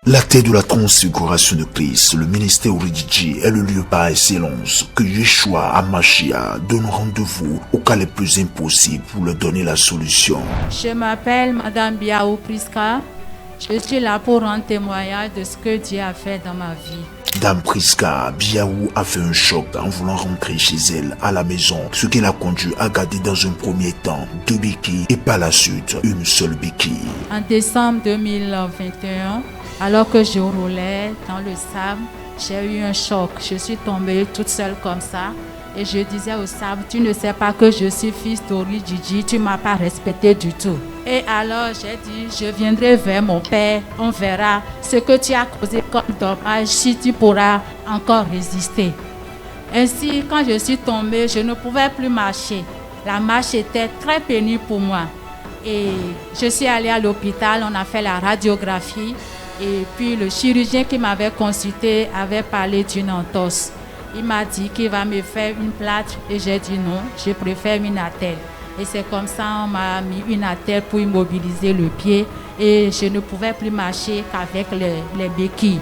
La tête de la transfiguration de Christ, le ministère Oridji est le lieu par excellence que Yeshua Hamashia donne rendez-vous aux cas les plus impossibles pour leur donner la solution. Je m'appelle Madame Biaou Priska. Je suis là pour rendre témoignage de ce que Dieu a fait dans ma vie. Dame Priska Biaou a fait un choc en voulant rentrer chez elle à la maison, ce qui l'a conduit à garder dans un premier temps 2 béquilles et par la suite une seule béquille. En décembre 2021, alors que je roulais dans le sable, j'ai eu un choc. Je suis tombée toute seule comme ça. Et je disais au sable, tu ne sais pas que je suis fils d'Oridji, tu ne m'as pas respecté du tout. Et alors j'ai dit, je viendrai vers mon père, on verra ce que tu as causé comme dommage, si tu pourras encore résister. Ainsi, quand je suis tombée, je ne pouvais plus marcher. La marche était très pénible pour moi. Et je suis allée à l'hôpital, on a fait la radiographie. Et puis le chirurgien qui m'avait consulté avait parlé d'une entorse. Il m'a dit qu'il va me faire une plâtre et j'ai dit non, je préfère une attelle. Et c'est comme ça on m'a mis une attelle pour immobiliser le pied et je ne pouvais plus marcher qu'avec les béquilles.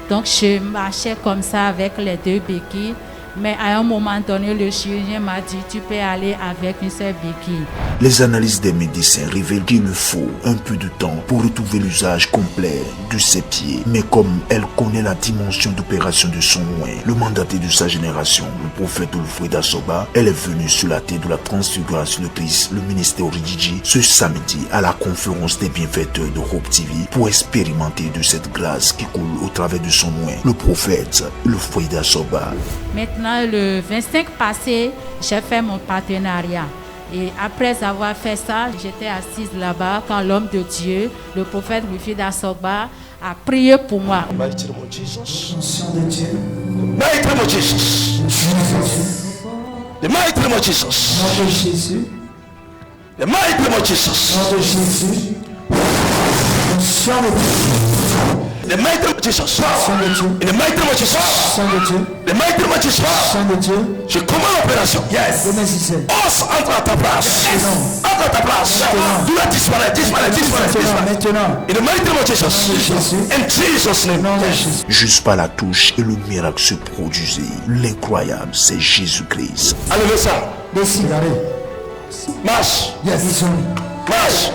Donc je marchais comme ça avec les 2 béquilles. Mais à un moment donné, le chirurgien m'a dit, tu peux aller avec une seule béquille. Les analyses des médecins révèlent qu'il lui faut un peu de temps pour retrouver l'usage complet de ses pieds. Mais comme elle connaît la dimension d'opération de son loin, le mandaté de sa génération, le prophète Olfreda Soba, elle est venue sur la tête de la transfiguration de Christ, le ministère Oridji, ce samedi à la conférence des bienfaiteurs de Hope TV pour expérimenter de cette grâce qui coule au travers de son loin, le prophète Olfreda Soba. Maintenant, le 25 passé, j'ai fait mon partenariat. Et après avoir fait ça, j'étais assise là-bas quand l'homme de Dieu, le prophète Olfreda Soba, a prié pour moi. The mighty name of Jesus. The mighty name of Jesus. The mighty name of Jesus. The mighty name of Jesus. In the mighty name of Jesus. The mighty name of Jesus. Je commande l'opération. Yes. Os entre à ta place. Entre à ta place. Douleur disparaître. In the mighty name of Jesus. In Jesus' name. Juste par la touche et le miracle se produisait. L'incroyable, c'est Jésus-Christ. Enlevez ça. Marche. Yes. Marche.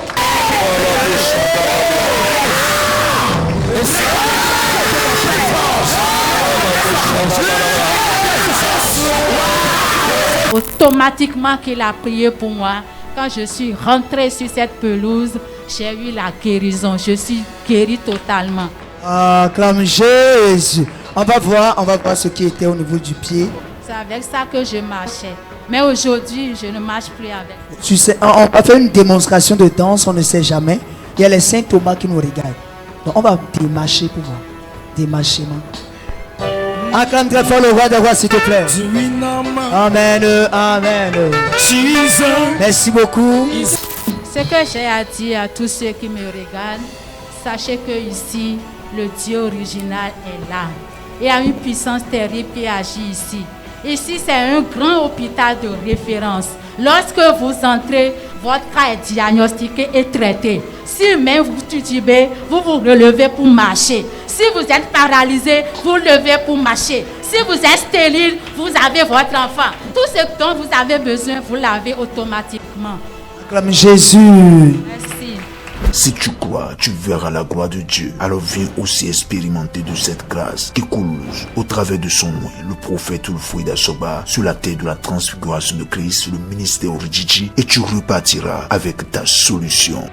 Automatiquement qu'il a prié pour moi. Quand je suis rentrée sur cette pelouse, j'ai eu la guérison. Je suis guérie totalement. Acclame Jésus. On va voir ce qui était au niveau du pied. C'est avec ça que je marchais. Mais aujourd'hui, je ne marche plus avec. Tu sais, on va faire une démonstration de danse, on ne sait jamais. Il y a les saints Thomas qui nous regardent. Donc on va démarcher pour voir. Démarcher. Acclame très fort le roi des rois, s'il te plaît. Amen, amen. Merci beaucoup. Ce que j'ai à dire à tous ceux qui me regardent, sachez que ici, le Dieu original est là. Il y a une puissance terrible qui agit ici. Ici, c'est un grand hôpital de référence. Lorsque vous entrez, votre cas est diagnostiqué et traité. Si même vous titubez, vous vous relevez pour marcher. Si vous êtes paralysé, vous levez pour marcher. Si vous êtes stérile, vous avez votre enfant. Tout ce dont vous avez besoin, vous l'avez automatiquement. Acclame Jésus. Merci. Si tu crois, tu verras la gloire de Dieu. Alors viens aussi expérimenter de cette grâce qui coule au travers de son nom, le prophète Olfreda Soba, sur la terre de la transfiguration de Christ, le ministère Oridji, et tu repartiras avec ta solution.